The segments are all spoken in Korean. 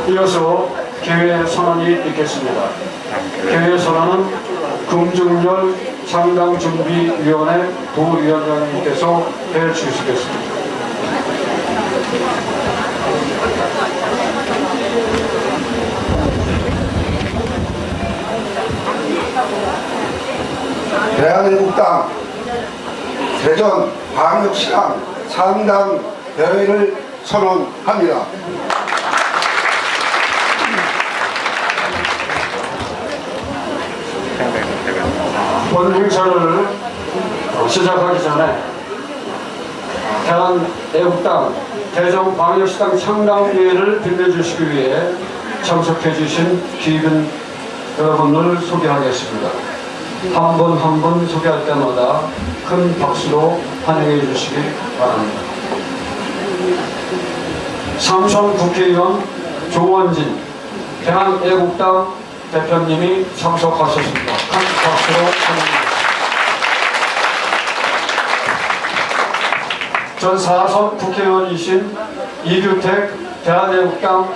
이어서 개회 선언이 있겠습니다. 개회 선언은 금중열 창당준비위원회 도위원장님께서 해 주시겠습니다. 대한민국당 대전 광역시당 창당 대회를 선언합니다. 본 행사를 시작하기 전에 대한애국당 대전광역시당 창당대회를 빛내주시기 위해 참석해 주신 귀빈 여러분을 소개하겠습니다. 한 분 한 분 소개할 때마다 큰 박수로 환영해 주시기 바랍니다. 삼선 국회의원 조원진 대한애국당 대표님이 참석하셨습니다. 큰 박수로 환영합니다. 전 4선 국회의원이신 이규택 대한애국당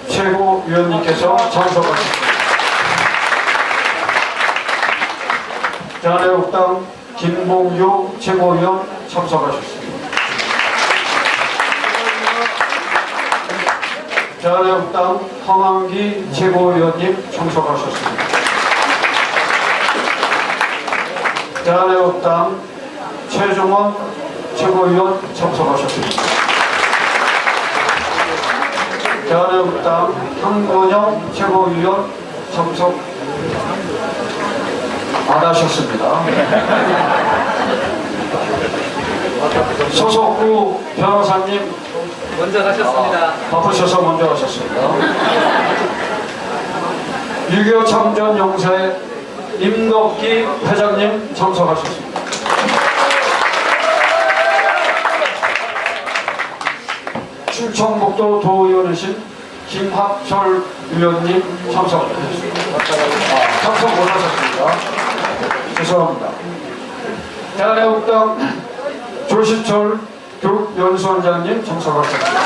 최고위원님께서 참석하셨습니다. 대한애국당 김봉규 최고위원 참석하셨습니다. 대한애국당 황한기 최고위원님 참석하셨습니다. 대한애국당 최종원 최고위원 참석하셨습니다. 대한애국당 한건영 최고위원 참석 안 하셨습니다. 소속구 변호사님 먼저 가셨습니다. 바쁘셔서 먼저 가셨습니다. 6.25 참전 용사의 임덕기 회장님 참석하셨습니다. 충청북도 도의원이신 김학철 의원님 참석하셨습니다. 참석 못하셨습니다. 죄송합니다. 대한애국당 조시철 교육연수원장님 참석하셨습니다.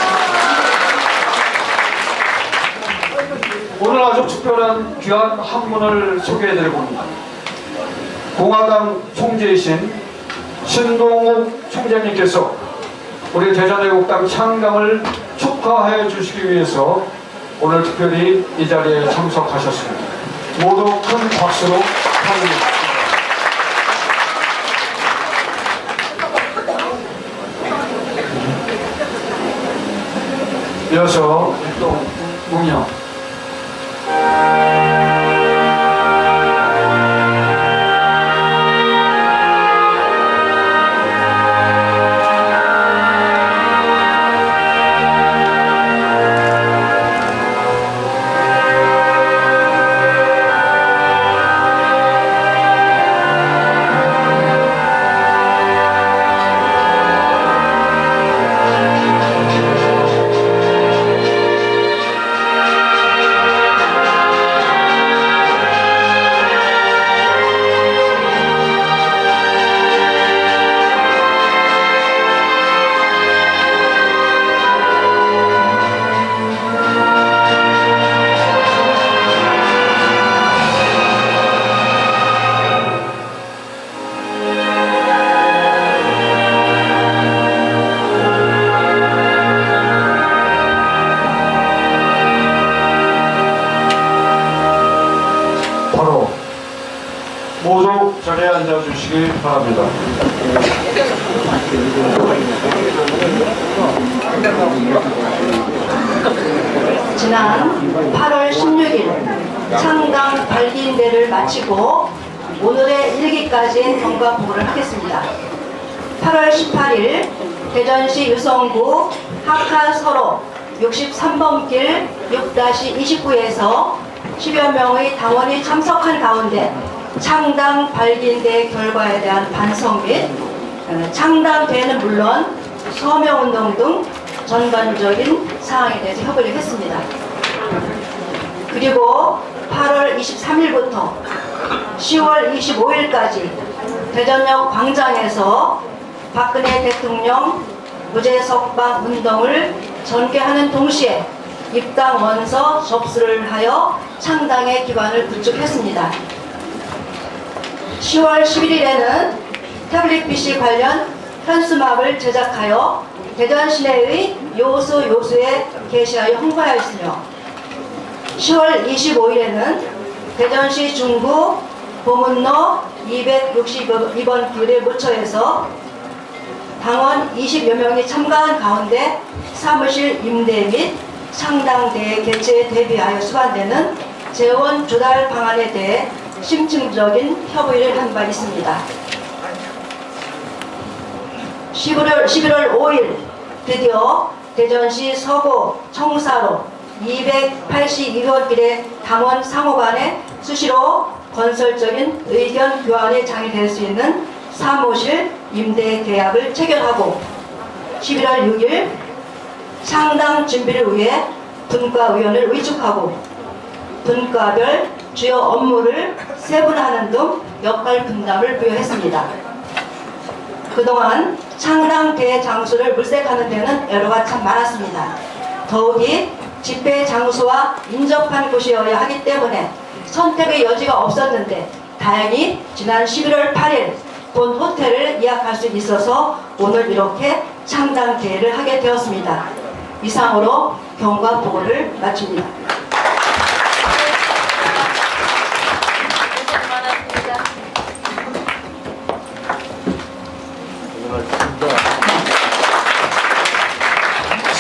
오늘 아주 특별한 귀한 한 분을 소개해드리고 옵니다. 공화당 총재이신 신동욱 총재님께서 우리 대전애국당 창당을 축하해 주시기 위해서 오늘 특별히 이 자리에 참석하셨습니다. 모두 큰 박수로 환영합니다. 이어서 또 운영 모두 자리에 앉아주시기 바랍니다. 지난 8월 16일 창당 발기인대를 마치고 오늘의 일기까지 경과 보고를 하겠습니다. 8월 18일 대전시 유성구 하카서로 63번 길 6-29에서 10여 명의 당원이 참석한 가운데 창당 발기인대 결과에 대한 반성 및 창당대회는 물론 서명운동 등 전반적인 사항에 대해서 협의를 했습니다. 그리고 8월 23일부터 10월 25일까지 대전역 광장에서 박근혜 대통령 무죄석방 운동을 전개하는 동시에 입당 원서 접수를 하여 창당의 기반을 구축했습니다. 10월 11일에는 태블릿 PC 관련 현수막을 제작하여 대전 시내의 요수에 게시하여 홍보하였으며 10월 25일에는 대전시 중구 보문로 262번 길의 모처에서 당원 20여 명이 참가한 가운데 사무실 임대 및 창당대회 개최에 대비하여 수반되는 재원 조달 방안에 대해 심층적인 협의를 한 바 있습니다. 11월 5일 드디어 대전시 서구 청사로 282번 길의 당원 상호 간에 수시로 건설적인 의견 교환의 장이 될 수 있는 사무실 임대 계약을 체결하고 11월 6일 창당 준비를 위해 분과위원을 위촉하고 분과별 주요 업무를 세분화하는 등 역할 분담을 부여했습니다. 그동안 창당대회 장소를 물색하는 데는 애로가 참 많았습니다. 더욱이 집회 장소와 인접한 곳이어야 하기 때문에 선택의 여지가 없었는데 다행히 지난 11월 8일 본 호텔을 예약할 수 있어서 오늘 이렇게 창당대회를 하게 되었습니다. 이상으로 경과 보고를 마칩니다.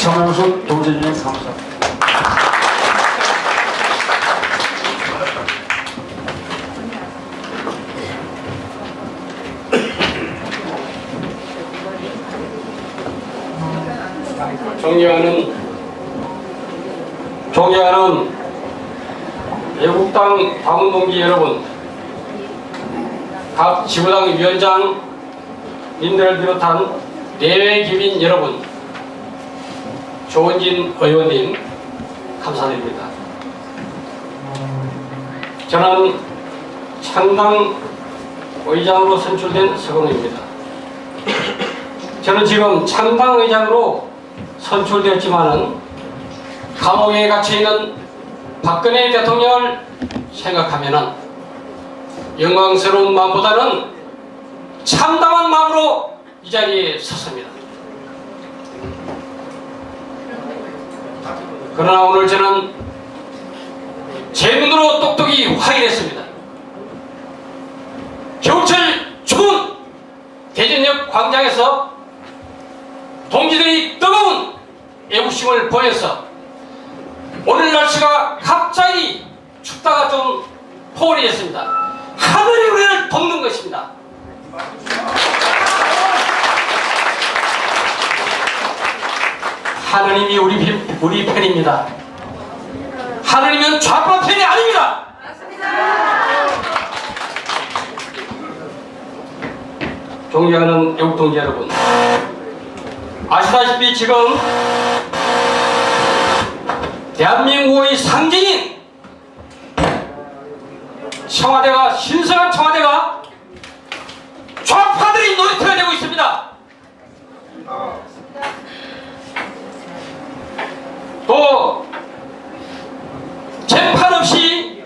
성형수 동진님 감사합니다. 존경하는 애국당 당원동지 여러분, 각 지부당 위원장님들을 비롯한 내외 기민 여러분, 조원진 의원님 감사드립니다. 저는 창당 의장으로 선출된 서건우입니다. 저는 지금 창당 의장으로 선출되었지만은 감옥에 갇혀있는 박근혜 대통령을 생각하면은 영광스러운 마음보다는 참담한 마음으로 이 자리에 섰습니다. 그러나 오늘 저는 제 눈으로 똑똑히 확인했습니다. 겨울철 추운 대전역 광장에서 동지들이 뜨거운 애국심을 보여서 오늘 날씨가 갑자기 춥다가 좀 포근해졌습니다. 하늘이 우리를 돕는 것입니다. 하느님이 우리 편입니다. 하느님은 좌파 편이 아닙니다. 존경하는 애국동지 여러분, 아시다시피 지금 대한민국의 상징인 청와대가, 신성한 청와대가 좌파들이 놀이터가 되고 있습니다. 또 재판 없이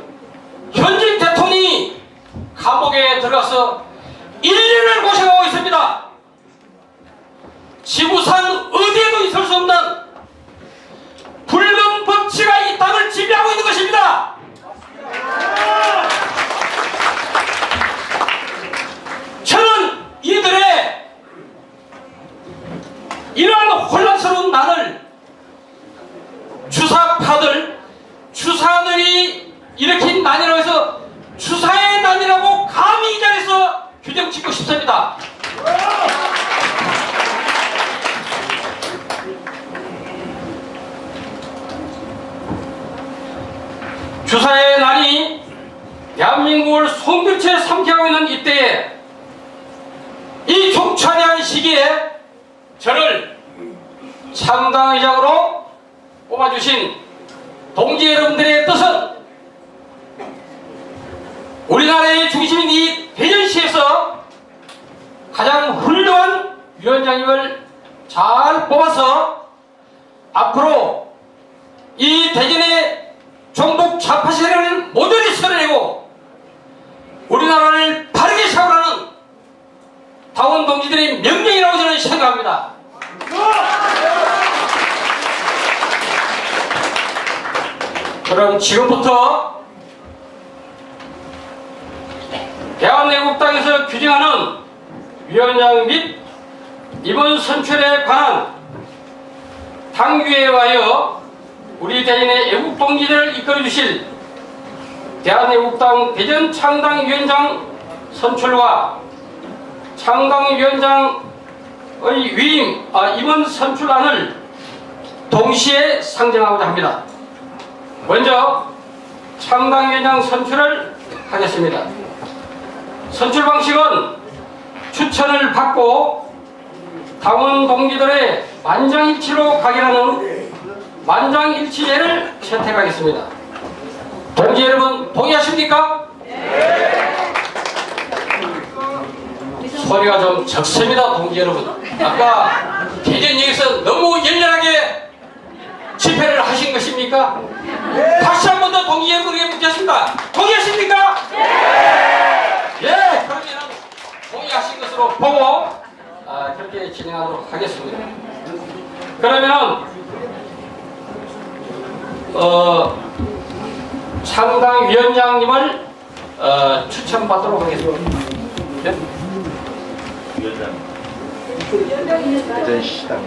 현직 대통령이 감옥에 들어가서 1년을 고생하고 있습니다. 지구상 어디에도 있을 수 없는 붉은 법치가 이 땅을 지배하고 있는 것입니다. 저는 이들의 이러한 혼란스러운 난을 주사들이 일으킨 난이라고 해서 주사의 난이라고 감히 이 자리에서 규정짓고 싶습니다. 주사의 난이 대한민국을 송두리째 삼게 하고 있는 이때에 이 격차대한 시기에 저를 창당의장으로 뽑아주신 동지 여러분들의 뜻은 우리나라의 중심인 이 대전시에서 가장 훌륭한 위원장님을 잘 뽑아서 앞으로 이 대전의 종북 좌파 세력을 모조리 쓸어내고 우리나라를 바르게 세우라는 당원 동지들의 명령이라고 저는 생각합니다. 그럼 지금부터 대한애국당에서 규정하는 위원장 및 임원 선출에 관한 당규에 의하여 우리 대전의 애국동지들을 이끌어주실 대한애국당 대전 창당위원장 선출과 창당위원장의 임원 선출안을 동시에 상정하고자 합니다. 먼저 창당위원장 선출을 하겠습니다. 선출 방식은 추천을 받고 당원 동지들의 만장일치로 가결하는 만장일치제를 채택하겠습니다. 동지 여러분 동의하십니까? 소리가 좀 적습니다. 동지 여러분, 아까 대전역에서 너무 열렬하게 집회를 하신 것입니까? 다시 한 번 더 동지 여러분에게 묻겠습니다. 동의하십니까? 예, 그러면 동의하신 것으로 보고 그렇게 진행하도록 하겠습니다. 그러면은 창당위원장님을 추천받도록 하겠습니다. 네? 대전시당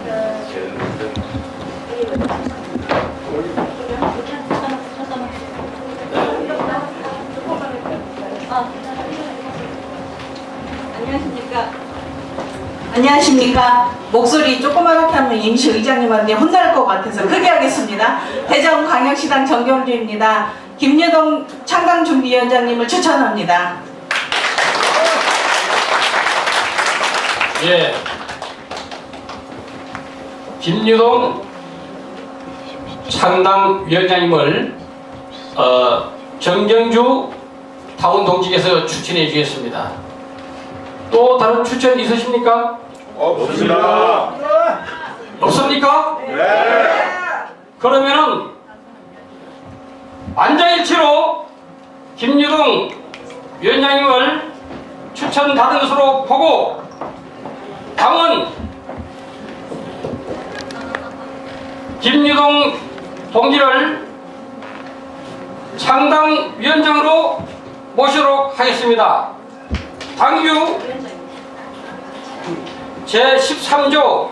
안녕하십니까. 목소리 조그맣게 하면 임시 의장님한테 혼날 것 같아서 크게 하겠습니다. 대전광역시당 정경주입니다. 김유동 창당준비위원장님을 추천합니다. 예. 김유동 창당위원장님을 정경주 당원 동지께서 추천해 주겠습니다. 또 다른 추천 있으십니까? 없습니다. 없습니까? 네. 그러면은 만장일치로 김유동 위원장님을 추천받은 것으로 보고 당은 김유동 동지를 창당위원장으로 모시도록 하겠습니다. 당규 제13조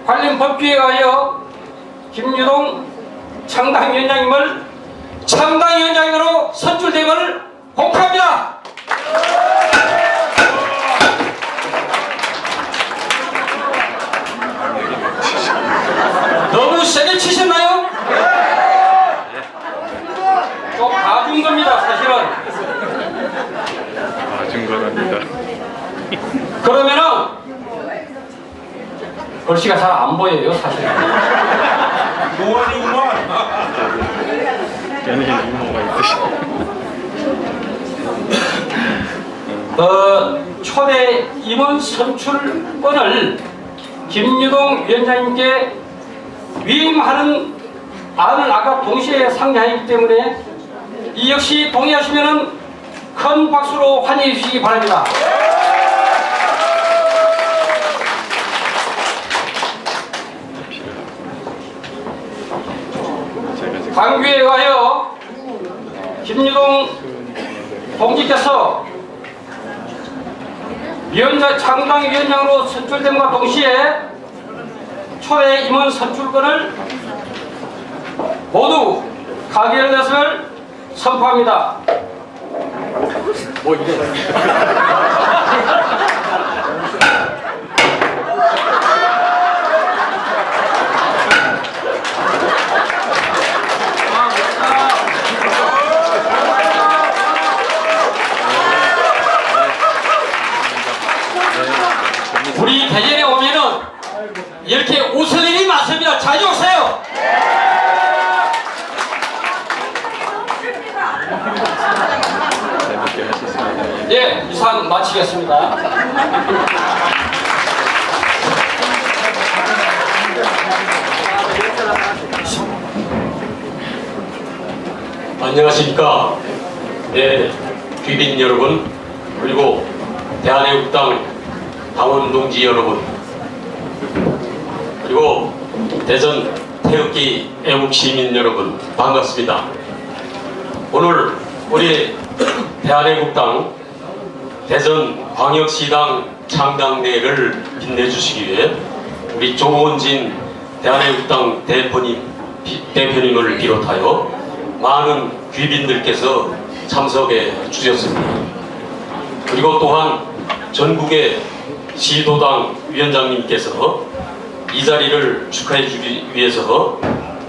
관련 법규에 의하여 김유동 창당위원장님을 창당위원장으로 선출됨을 공표합니다. 너무 세게 치셨나요? 좀 봐준 겁니다, 사실은. 봐준 거랍니다. 그러면은 글씨가 잘 안 보여요, 사실은. 연예인 유머가 있으시. 초대 임원 선출권을 김유동 위원장님께 위임하는 안을 아까 동시에 상정하기 때문에 이 역시 동의하시면은 큰 박수로 환영해 주시기 바랍니다. 당규에 의하여 김유동 동지께서 창당위원장으로 선출됨과 동시에 초대 임원 선출권을 모두 가결됐음을 선포합니다. 뭐 이래? 이렇게 웃을 일이 많습니다. 자주 오세요. 재밌게 하셨습니다. 예, 이상 마치겠습니다. 안녕하십니까. 네, 귀빈 여러분, 그리고 대한애국당 당원 동지 여러분, 그리고 대전 태극기 애국시민 여러분, 반갑습니다. 오늘 우리 대한애국당 대전 광역시당 창당대회를 빛내주시기 위해 우리 조원진 대한애국당 대표님을 비롯하여 많은 귀빈들께서 참석해 주셨습니다. 그리고 또한 전국의 시도당 위원장님께서 이 자리를 축하해 주기 위해서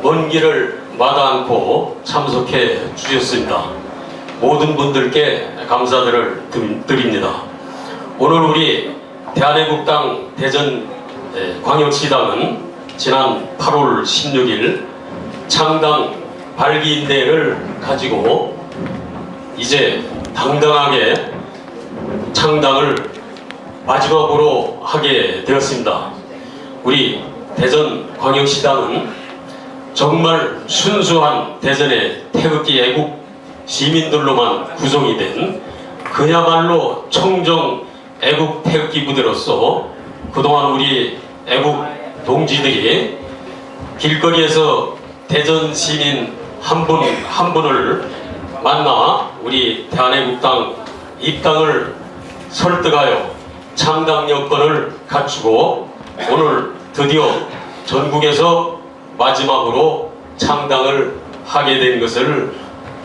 먼 길을 마다 않고 참석해 주셨습니다. 모든 분들께 감사들을 드립니다. 오늘 우리 대한애국당 대전 광역시당은 지난 8월 16일 창당 발기인대회를 가지고 이제 당당하게 창당을 마지막으로 하게 되었습니다. 우리 대전 광역시당은 정말 순수한 대전의 태극기 애국 시민들로만 구성이 된 그야말로 청정 애국 태극기 부대로서 그동안 우리 애국 동지들이 길거리에서 대전 시민 한 분 한 분을 만나 우리 대한애국당 입당을 설득하여 창당 여건을 갖추고 오늘 드디어 전국에서 마지막으로 창당을 하게 된 것을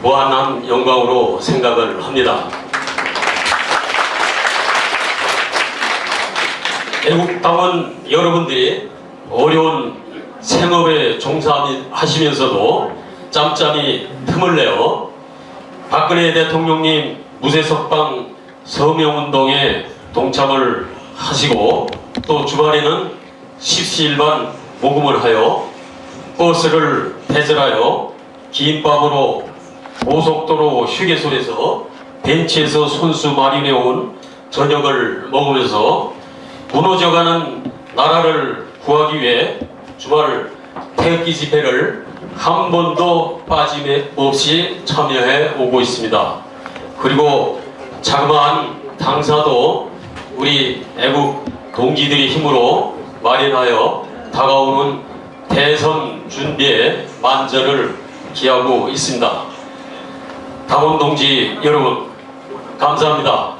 무한한 영광으로 생각을 합니다. 애국당은 여러분들이 어려운 생업에 종사하시면서도 짬짬이 틈을 내어 박근혜 대통령님 무쇠석방 서명운동에 동참을 하시고 또 주말에는 십시일반 모금을 하여 버스를 배절하여 김밥으로 고속도로 휴게소에서 벤치에서 손수 마련해온 저녁을 먹으면서 무너져가는 나라를 구하기 위해 주말 태극기 집회를 한 번도 빠짐없이 참여해 오고 있습니다. 그리고 자그마한 당사도 우리 애국 동지들의 힘으로 마련하여 다가오는 대선 준비에 만전을 기하고 있습니다. 당원 동지 여러분, 감사합니다.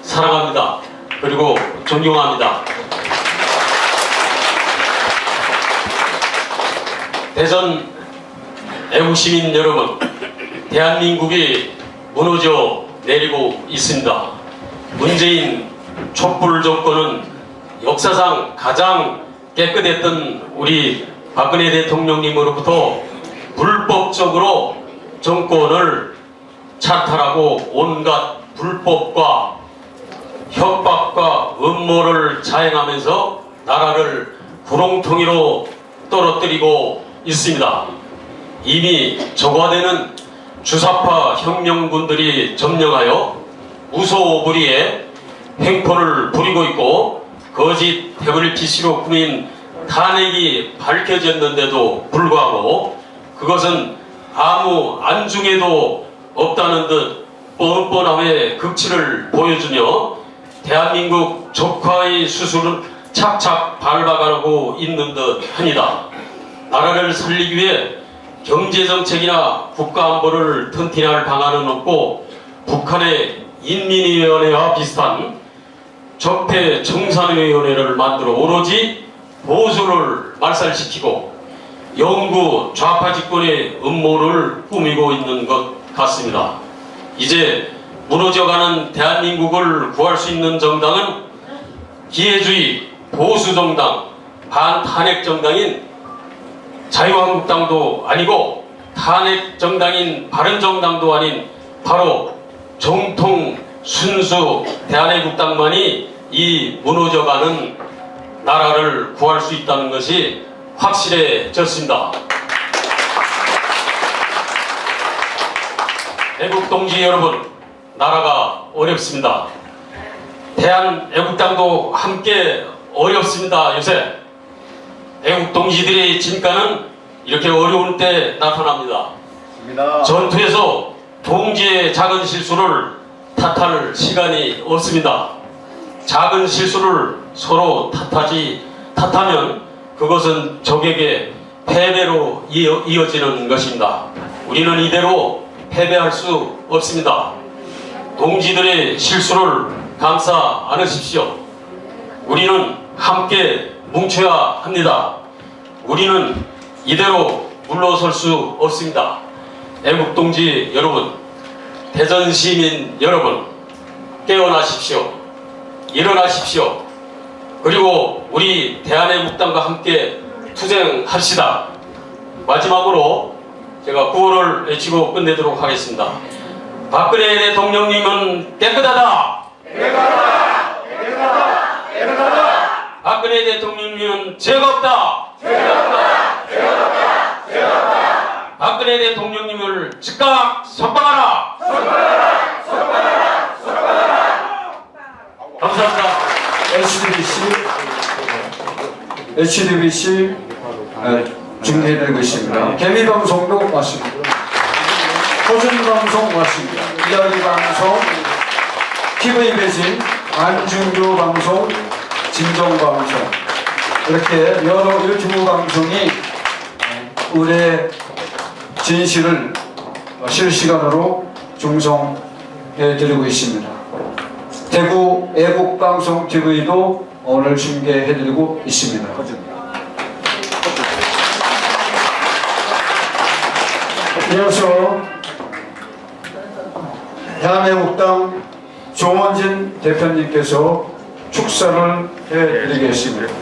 사랑합니다. 그리고 존경합니다. 대전 애국시민 여러분, 대한민국이 무너져 내리고 있습니다. 문재인 촛불 정권은 역사상 가장 깨끗했던 우리 박근혜 대통령님으로부터 불법적으로 정권을 찬탈하고 온갖 불법과 협박과 음모를 자행하면서 나라를 구렁텅이로 떨어뜨리고 있습니다. 이미 적화되는 주사파 혁명군들이 점령하여 무소불위의 횡포를 부리고 있고 거짓 태블릿PC로 꾸민 탄핵이 밝혀졌는데도 불구하고 그것은 아무 안중에도 없다는 듯 뻔뻔함의 극치를 보여주며 대한민국 적화의 수술을 착착 밟아가고 있는 듯 합니다. 나라를 살리기 위해 경제정책이나 국가안보를 튼튼할 방안은 없고 북한의 인민위원회와 비슷한 적폐청산위원회를 만들어 오로지 보수를 말살시키고 영구 좌파 집권의 음모를 꾸미고 있는 것 같습니다. 이제 무너져가는 대한민국을 구할 수 있는 정당은 기회주의 보수정당, 반탄핵정당인 자유한국당도 아니고 탄핵정당인 바른정당도 아닌 바로 정통 순수 대한애국당만이 이 무너져가는 나라를 구할 수 있다는 것이 확실해졌습니다. 애국 동지 여러분, 나라가 어렵습니다. 대한애국당도 함께 어렵습니다. 요새 애국 동지들의 진가는 이렇게 어려운 때 나타납니다. 전투에서 동지의 작은 실수를 탓할 시간이 없습니다. 작은 실수를 서로 탓하면 그것은 적에게 패배로 이어지는 것입니다. 우리는 이대로 패배할 수 없습니다. 동지들의 실수를 감싸 안으십시오. 우리는 함께 뭉쳐야 합니다. 우리는 이대로 물러설 수 없습니다. 애국동지 여러분, 대전 시민 여러분, 깨어나십시오. 일어나십시오. 그리고 우리 대한애국당과 함께 투쟁합시다. 마지막으로 제가 구호를 외치고 끝내도록 하겠습니다. 박근혜 대통령님은 깨끗하다. 박근혜 대통령님은 죄가 없다. 박근혜 대통령님을 즉각 석방하라. 감사합니다. HDBC 중계되고 있습니다. 개미방송도 왔습니다. 호준방송 왔습니다. 이야기방송, TV 배진, 안중교 방송, 진정방송, 이렇게 여러 유튜브 방송이 우리의 진실을 실시간으로 중송해드리고 있습니다. 대구 애국방송 TV도 오늘 중계해드리고 있습니다. 이어서 대한애국당 조원진 대표님께서 축사를 해드리겠습니다.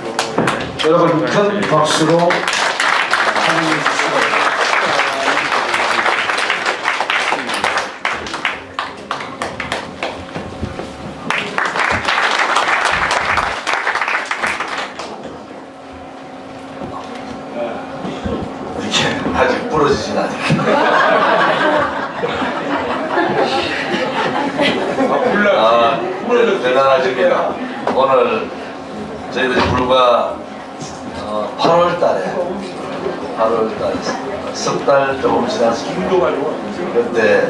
여러분 큰 박수로 환영해 주시기 바랍니다. 아직 부러지진 않아요. 대단하십니다. 오늘 저희들이 불과 8월달에 석 달 조금 지났습니다. 그때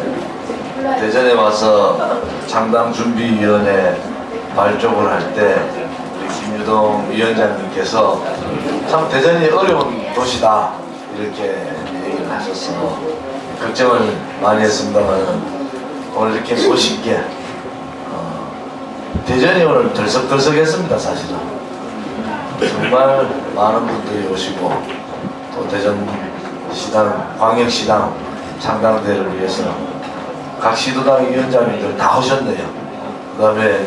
대전에 와서 창당준비위원회 발족을 할 때 김유동 위원장님께서 참 대전이 어려운 도시다 이렇게 얘기를 하셔서 걱정을 많이 했습니다만 오늘 이렇게 멋있게 대전이 오늘 들썩들썩했습니다. 사실은 정말 많은 분들이 오시고 또 대전시당, 광역시당 창당대를 위해서 각 시도당 위원장님들 다 오셨네요. 그 다음에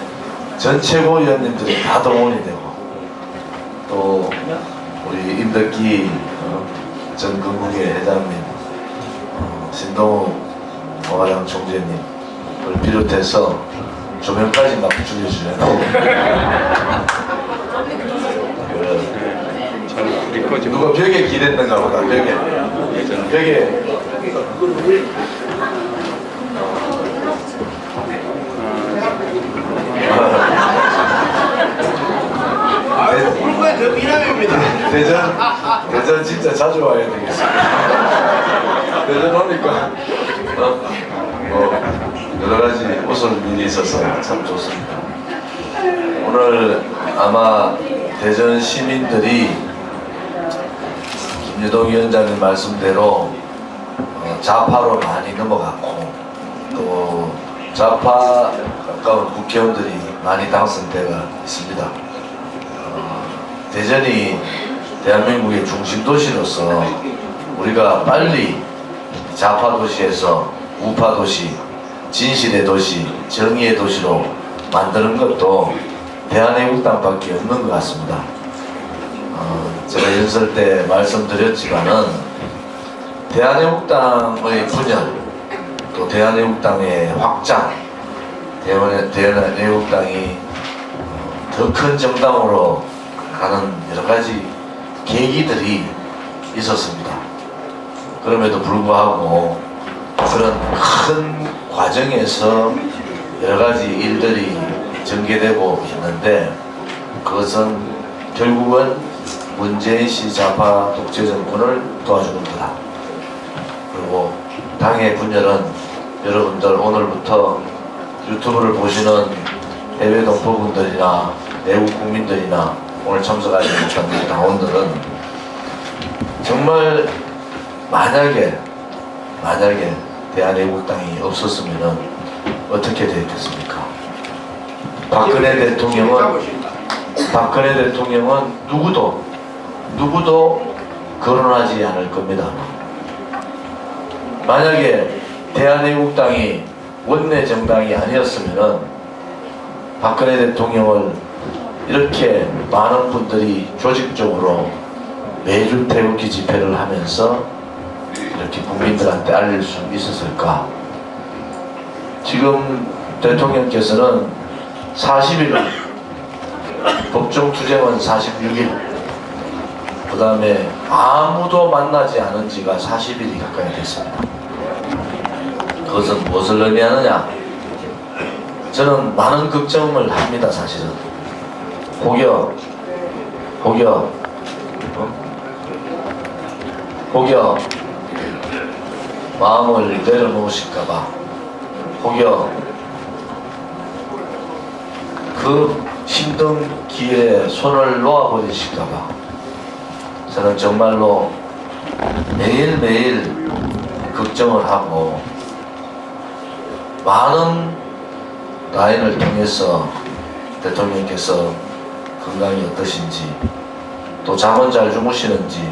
전 최고위원님들이 다 동원이 되고 또 우리 임덕기 전 건국의 회장님, 신동욱 공화당 총재님을 비롯해서 조명까지 막 줄여주네요. 누가 벽에 기댔는가 보다. 벽에 불과의 더 미남입니다. 대전 진짜 자주 와야 되겠습니다. 대전 오니까 여러 가지 웃을 일이 있어서 참 좋습니다. 오늘 아마 대전 시민들이 김유동 위원장님 말씀대로 좌파로 많이 넘어갔고 또 좌파 가까운 국회의원들이 많이 당선되어 있습니다. 대전이 대한민국의 중심 도시로서 우리가 빨리 좌파 도시에서 우파 도시, 진실의 도시, 정의의 도시로 만드는 것도 대한애국당밖에 없는 것 같습니다. 제가 연설 때 말씀드렸지만은 대한애국당의 분열, 또 대한애국당의 확장, 대한애국당이 더 큰 정당으로 가는 여러 가지 계기들이 있었습니다. 그럼에도 불구하고 그런 큰 과정에서 여러 가지 일들이 전개되고 있는데 그것은 결국은 문재인 씨 좌파 독재 정권을 도와주는 거다. 그리고 당의 분열은 여러분들 오늘부터 유튜브를 보시는 해외 동포분들이나 내국 국민들이나 오늘 참석하지 못한 당원들은 정말 만약에 대한애국당이 없었으면 어떻게 되었겠습니까? 박근혜 대통령은 누구도 거론하지 않을 겁니다. 만약에 대한애국당이 원내 정당이 아니었으면 박근혜 대통령을 이렇게 많은 분들이 조직적으로 매주 태극기 집회를 하면서 이렇게 국민들한테 알릴 수 있었을까? 지금 대통령께서는 40일, 법정 투쟁은 46일, 그 다음에 아무도 만나지 않은 지가 40일이 가까이 됐습니다. 그것은 무엇을 의미하느냐? 저는 많은 걱정을 합니다, 사실은. 혹여 마음을 내려놓으실까봐, 혹여 그 힘든 기회에 손을 놓아버리실까봐 저는 정말로 매일매일 걱정을 하고 많은 라인을 통해서 대통령께서 건강이 어떠신지, 또 잠은 잘 주무시는지,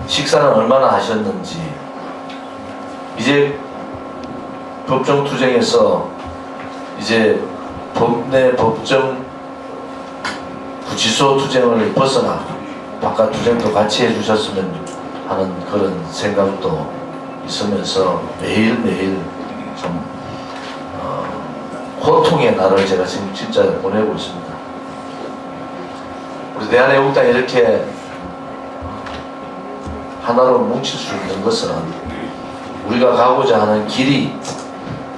식사는 얼마나 하셨는지, 이제 법정 투쟁에서 이제 법내 법정 부치소 투쟁을 벗어나 바깥 투쟁도 같이 해주셨으면 하는 그런 생각도 있으면서 매일매일 좀 고통의 날을 제가 지금 진짜 보내고 있습니다. 우리 대한애국당이 이렇게 하나로 뭉칠 수 있는 것은 우리가 가고자 하는 길이,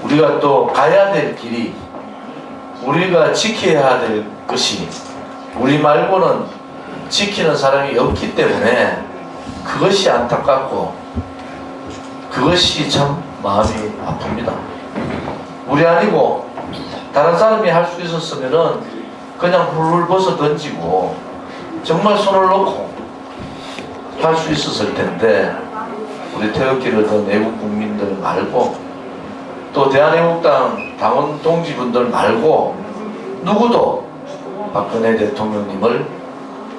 우리가 또 가야 될 길이, 우리가 지켜야 될 것이 우리 말고는 지키는 사람이 없기 때문에 그것이 안타깝고 그것이 참 마음이 아픕니다. 우리 아니고 다른 사람이 할 수 있었으면은 그냥 훌훌 벗어 던지고 정말 손을 놓고 할 수 있었을 텐데, 우리 태극기를 든 애국 국민들 말고 또 대한애국당 당원 동지분들 말고 누구도 박근혜 대통령님을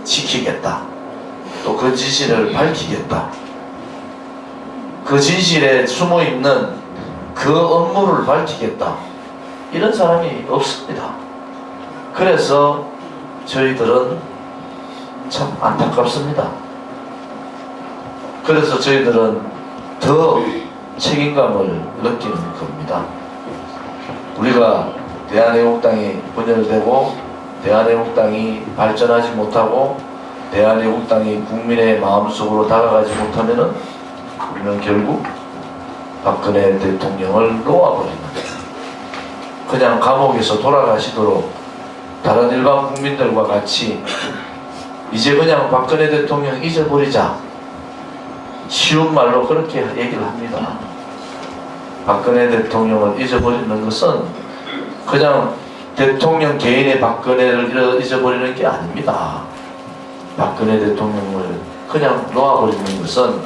지키겠다, 또 그 진실을 밝히겠다, 그 진실에 숨어있는 그 업무를 밝히겠다, 이런 사람이 없습니다. 그래서 저희들은 참 안타깝습니다. 그래서 저희들은 더 책임감을 느끼는 겁니다. 우리가 대한애국당이 분열되고 대한애국당이 발전하지 못하고 대한애국당이 국민의 마음속으로 다가가지 못하면은 우리는 결국 박근혜 대통령을 놓아버리는, 그냥 감옥에서 돌아가시도록 다른 일반 국민들과 같이 이제 그냥 박근혜 대통령 잊어버리자, 쉬운 말로 그렇게 얘기를 합니다. 박근혜 대통령을 잊어버리는 것은 그냥 대통령 개인의 박근혜를 잊어버리는 게 아닙니다. 박근혜 대통령을 그냥 놓아버리는 것은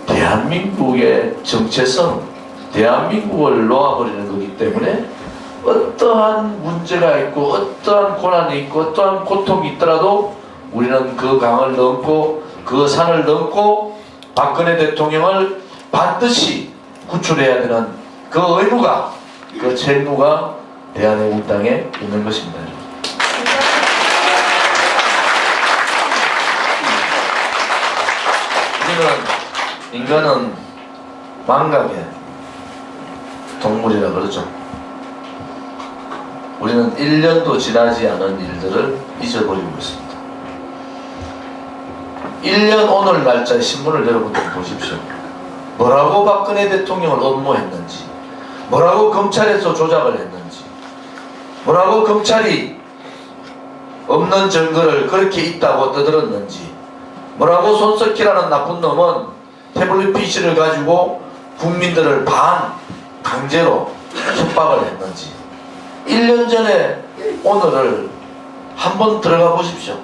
대한민국의 정체성, 대한민국을 놓아버리는 거기 때문에 어떠한 문제가 있고 어떠한 고난이 있고 어떠한 고통이 있더라도 우리는 그 강을 넘고 그 산을 넘고 박근혜 대통령을 반드시 구출해야 되는 그 의무가, 그 책무가 대한애국당에 있는 것입니다. 인간은 망각의 동물이라 그러죠. 우리는 1년도 지나지 않은 일들을 잊어버리고 있습니다. 1년 오늘 날짜의 신문을 여러분들 보십시오. 뭐라고 박근혜 대통령을 업무했는지, 뭐라고 검찰에서 조작을 했는지, 뭐라고 검찰이 없는 증거를 그렇게 있다고 떠들었는지, 뭐라고 손석희라는 나쁜 놈은 태블릿 PC를 가지고 국민들을 강제로 협박을 했는지 1년 전에 오늘을 한번 들어가 보십시오.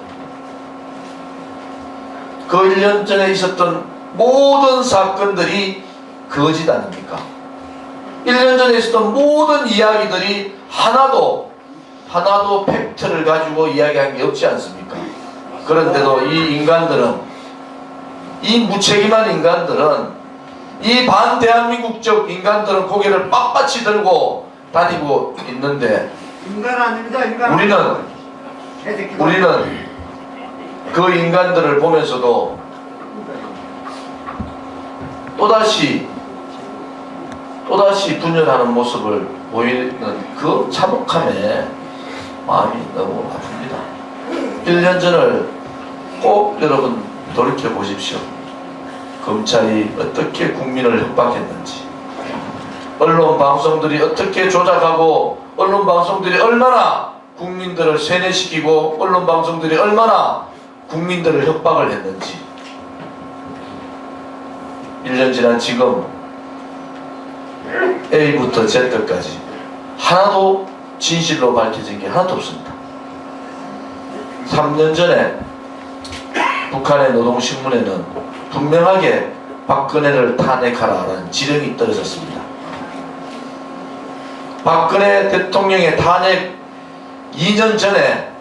그 1년 전에 있었던 모든 사건들이 거짓 아닙니까? 1년 전에 있었던 모든 이야기들이 하나도 팩트를 가지고 이야기한 게 없지 않습니까? 그런데도 이 인간들은, 이 무책임한 인간들은, 이 반대한민국적 인간들은 고개를 빳빳이 들고 다니고 있는데 인간 아닙니다. 인간. 우리는 그 인간들을 보면서도 또다시 분열하는 모습을 보이는 그 참혹함에 마음이 너무 아픕니다. 1년 전을 꼭 여러분 돌이켜 보십시오. 검찰이 어떻게 국민을 협박했는지, 언론 방송들이 어떻게 조작하고, 언론 방송들이 얼마나 국민들을 세뇌시키고, 언론 방송들이 얼마나 국민들을 협박을 했는지 1년 지난 지금 A부터 Z까지 하나도 진실로 밝혀진 게 하나도 없습니다. 3년 전에 북한의 노동신문에는 분명하게 박근혜를 탄핵하라는 지령이 떨어졌습니다. 박근혜 대통령의 탄핵 2년 전에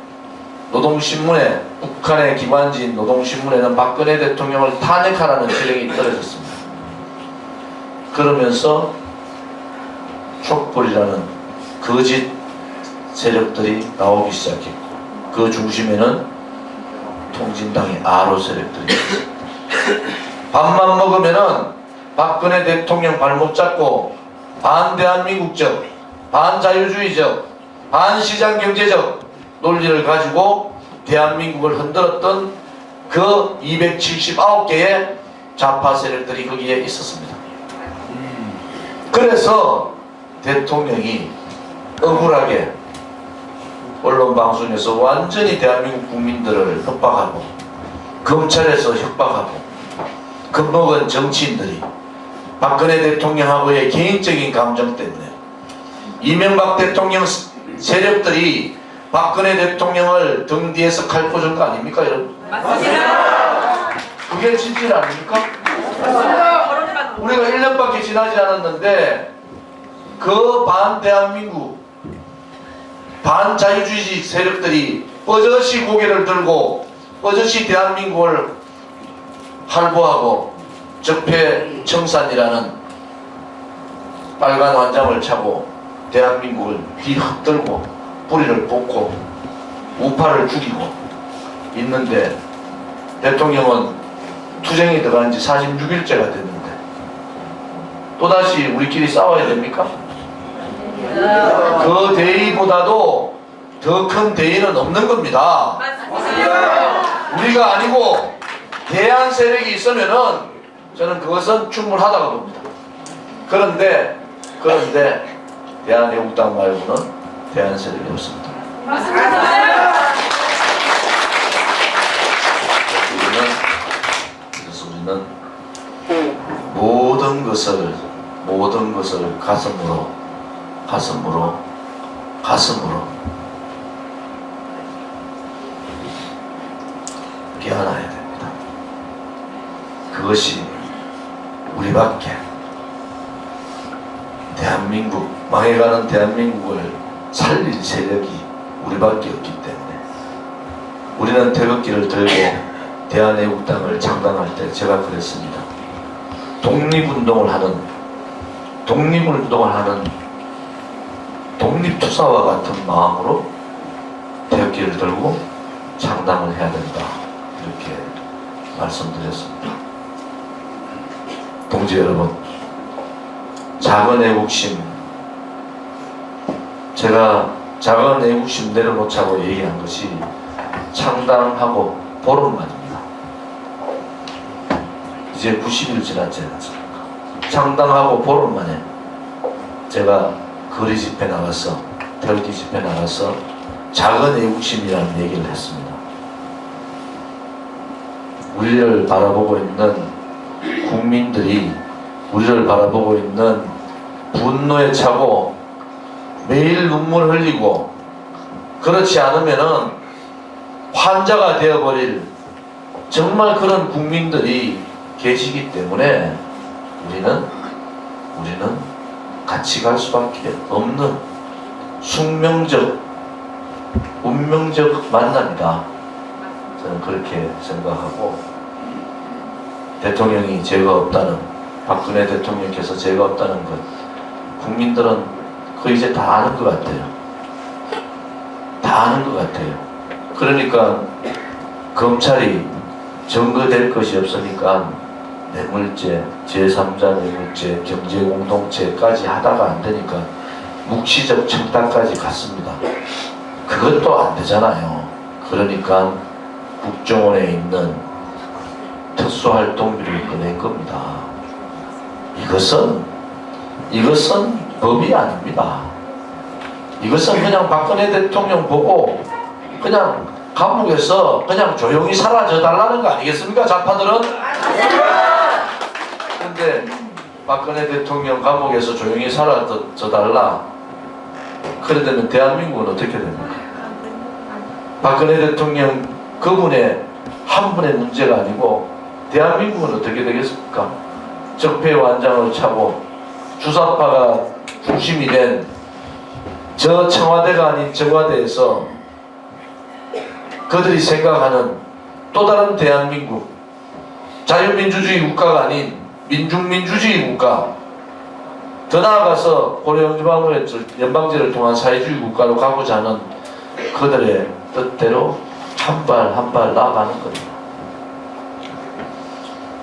노동신문에, 북한의 기관지인 노동신문에는 박근혜 대통령을 탄핵하라는 지령이 떨어졌습니다. 그러면서 촛불이라는 거짓 세력들이 나오기 시작했고, 그 중심에는 통진당의 아로 세력들이 있습니다. 밥만 먹으면은 박근혜 대통령 발목 잡고 반대한민국적, 반자유주의적, 반시장경제적 논리를 가지고 대한민국을 흔들었던 그 279개의 좌파 세력들이 거기에 있었습니다. 그래서 대통령이 억울하게 언론방송에서 완전히 대한민국 국민들을 협박하고, 검찰에서 협박하고, 겁먹은 정치인들이 박근혜 대통령하고의 개인적인 감정 때문에 이명박 대통령 세력들이 박근혜 대통령을 등 뒤에서 칼 꽂은 거 아닙니까, 여러분? 맞습니다. 그게 진실 아닙니까? 우리가 1년밖에 지나지 않았는데 그 반대한민국, 반자유주의 세력들이 뻗어시 고개를 들고 뻗어시 대한민국을 할보하고 적폐청산이라는 빨간 완장을 차고 대한민국을 뒤흔들고 뿌리를 뽑고 우파를 죽이고 있는데, 대통령은 투쟁이 들어간 지 46일째가 됐는데 또다시 우리끼리 싸워야 됩니까? 그 대의보다도 더 큰 대의는 없는 겁니다. 우리가 아니고 대한 세력이 있으면은 저는 그것은 충분하다고 봅니다. 그런데 대한애국당 말고는 대한 세력이 없습니다. 그래서 우리는 모든 것을 가슴으로 깨어나야 됩니다. 그것이 우리밖에, 대한민국, 망해가는 대한민국을 살릴 세력이 우리밖에 없기 때문에 우리는 태극기를 들고 대한애국당을 창당할 때 제가 그랬습니다. 독립운동을 하는 독립투사와 같은 마음으로 태극기를 들고 창당을 해야 된다, 이렇게 말씀드렸습니다. 동지 여러분, 작은 애국심, 제가 작은 애국심 내려놓자고 얘기한 것이 창당하고 보름만입니다. 이제 90일 지났지 않습니까? 창당하고 보름 만에 제가 거리 집회 나가서 태극기 집회 나가서 작은 애국심이라는 얘기를 했습니다. 우리를 바라보고 있는 국민들이 우리를 바라보고 있는 분노에 차고 매일 눈물 흘리고 그렇지 않으면은 환자가 되어버릴 정말 그런 국민들이 계시기 때문에 우리는 같이 갈 수밖에 없는 숙명적 운명적 만남이다. 저는 그렇게 생각하고 대통령이 죄가 없다는 박근혜 대통령께서 죄가 없다는 것 국민들은 거의 이제 다 아는 것 같아요. 다 아는 것 같아요. 그러니까 검찰이 증거될 것이 없으니까 뇌물죄, 제3자 뇌물죄, 경제공동체까지 하다가 안 되니까 묵시적 청탁까지 갔습니다. 그것도 안 되잖아요. 그러니까 국정원에 있는 특수활동비를 꺼낸 겁니다. 이것은 법이 아닙니다. 이것은 그냥 박근혜 대통령 보고 그냥 감옥에서 그냥 조용히 사라져 달라는 거 아니겠습니까? 좌파들은? 근데 박근혜 대통령 감옥에서 조용히 사라져 달라. 그러면 대한민국은 어떻게 됩니까? 박근혜 대통령 그분의 한 분의 문제가 아니고 대한민국은 어떻게 되겠습니까? 적폐 완장을 차고 주사파가 중심이 된 저 청와대가 아닌 청와대에서 그들이 생각하는 또 다른 대한민국, 자유민주주의 국가가 아닌 민중민주주의 국가, 더 나아가서 연방제를 통한 사회주의 국가로 가고자 하는 그들의 뜻대로 한 발 한 발 나아가는 겁니다.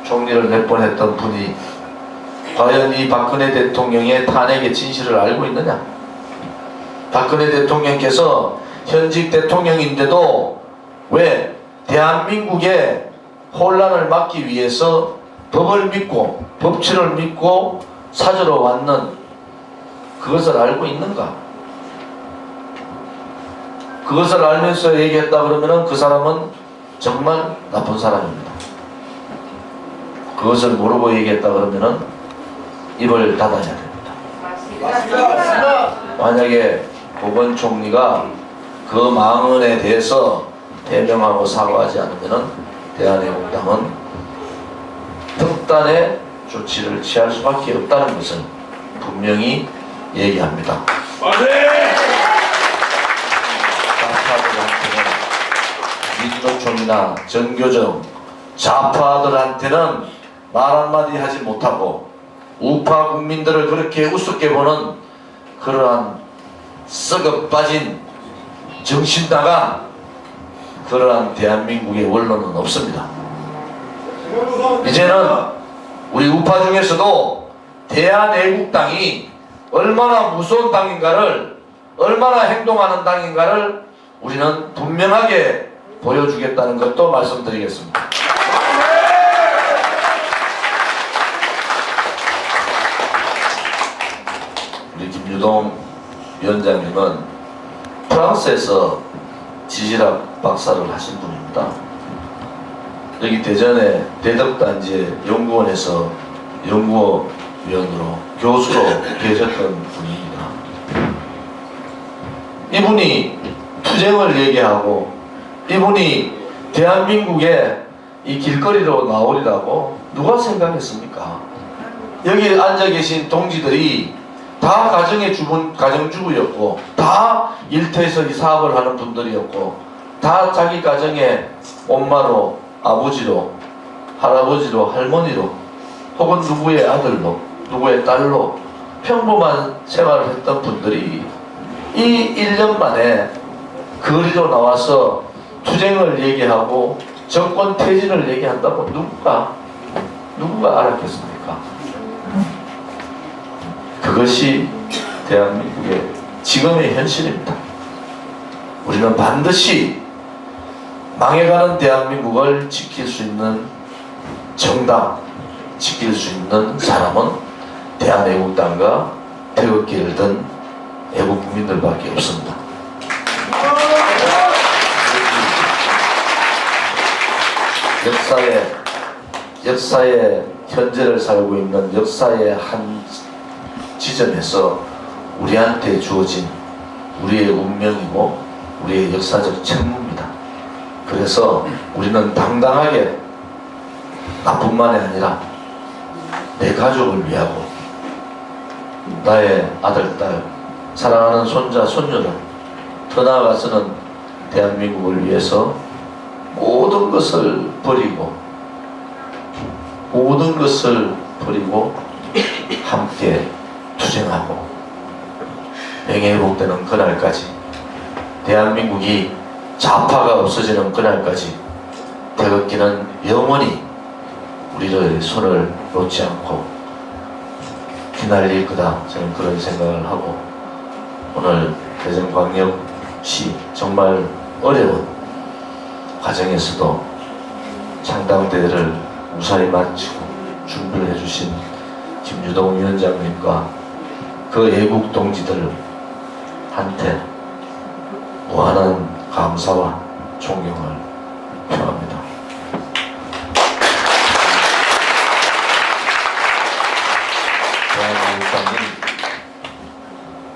총리를 몇 번 했던 분이 과연 이 박근혜 대통령의 탄핵의 진실을 알고 있느냐? 박근혜 대통령께서 현직 대통령인데도 왜 대한민국의 혼란을 막기 위해서 법을 믿고 법치를 믿고 사저로 왔는 그것을 알고 있는가? 그것을 알면서 얘기했다 그러면은 그 사람은 정말 나쁜 사람입니다. 그것을 모르고 얘기했다 그러면은 입을 닫아야 됩니다. 만약에 보건 총리가 그 망언에 대해서 대명하고 사과하지 않으면은 대한애국당은 특단의 조치를 취할 수밖에 없다는 것을 분명히 얘기합니다. 좌파들한테는 민노총이나 정교정 좌파들한테는 말 한마디 하지 못하고 우파 국민들을 그렇게 우습게 보는 그러한 썩어 빠진 정신 나간 그러한 대한민국의 원로는 없습니다. 이제는 우리 우파 중에서도 대한애국당이 얼마나 무서운 당인가를, 얼마나 행동하는 당인가를 우리는 분명하게 보여주겠다는 것도 말씀드리겠습니다. 우리 김유동 위원장님은 프랑스에서 지질학 박사를 하신 분입니다. 여기 대전에 대덕단지의 연구원에서 연구위원으로 교수로 계셨던 분입니다. 이분이 투쟁을 얘기하고 이분이 대한민국의 이 길거리로 나오리라고 누가 생각했습니까? 여기 앉아 계신 동지들이 다 가정주부였고 다 일터에서 이 사업을 하는 분들이었고 다 자기 가정의 엄마로 아버지로 할아버지로 할머니로 혹은 누구의 아들로 누구의 딸로 평범한 생활을 했던 분들이 이 1년 만에 거리로 나와서 투쟁을 얘기하고 정권 퇴진을 얘기한다고 누가 알았겠습니까? 그것이 대한민국의 지금의 현실입니다. 우리는 반드시 망해가는 대한민국을 지킬 수 있는 정당, 지킬 수 있는 사람은 대한애국당과 태극기를 든 애국 국민들밖에 없습니다. 역사의 현재를 살고 있는 역사의 한 지점에서 우리한테 주어진 우리의 운명이고 우리의 역사적 책무입니다. 그래서 우리는 당당하게 나뿐만이 아니라 내 가족을 위하고 나의 아들, 딸, 사랑하는 손자, 손녀들, 더 나아가서는 대한민국을 위해서 모든 것을 버리고 함께 투쟁하고 명예회복되는 그날까지, 대한민국이 좌파가 없어지는 그날까지 태극기는 영원히 우리의 손을 놓지 않고 휘날릴 거다, 저는 그런 생각을 하고, 오늘 대전광역시 정말 어려운 과정에서도 창당대회를 무사히 마치고 준비를 해주신 김유동 위원장님과 그 애국 동지들한테 무한한 감사와 존경을 표합니다. 대한민국당은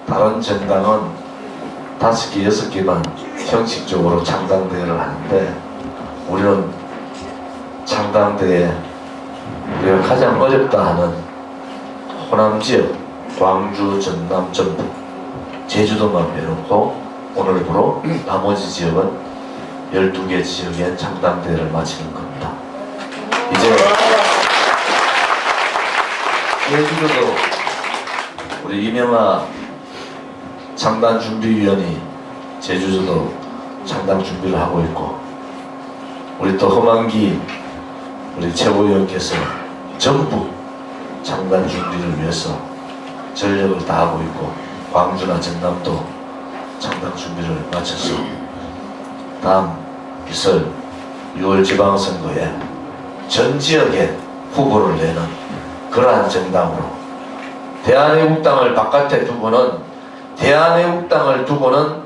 다른 정당은 5개, 6개만 형식적으로 창당대회를 하는데, 우리는 창당대회 우리가 가장 어렵다 하는 호남지역, 광주, 전남, 전북, 제주도만 빼놓고 오늘부로 나머지 지역은 12개 지역의 창당대회를 마치는 겁니다. 이제 제주도도 우리 이명하 창당준비위원이 제주도도 창당 준비를 하고 있고, 우리 또 허만기 우리 최고위원께서 전북 창당 준비를 위해서 전력을 다하고 있고, 광주나 전남도 창당 준비를 마쳐서 다음 있을 6월 지방선거에 전 지역에 후보를 내는 그러한 정당으로, 대한애국당을 바깥에 두고는, 대한애국당을 두고는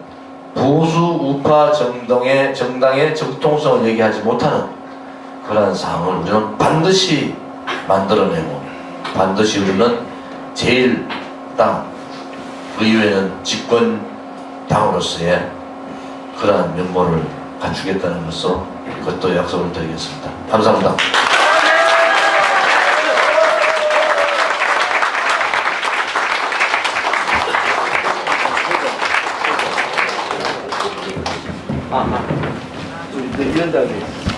보수 우파 정당의 정통성을 얘기하지 못하는 그러한 상황을 우리는 반드시 만들어내고, 반드시 우리는 제1당, 의회는 집권당으로서의 그러한 면모를 갖추겠다는 것으로 그것도 약속을 드리겠습니다. 감사합니다. 위원장님.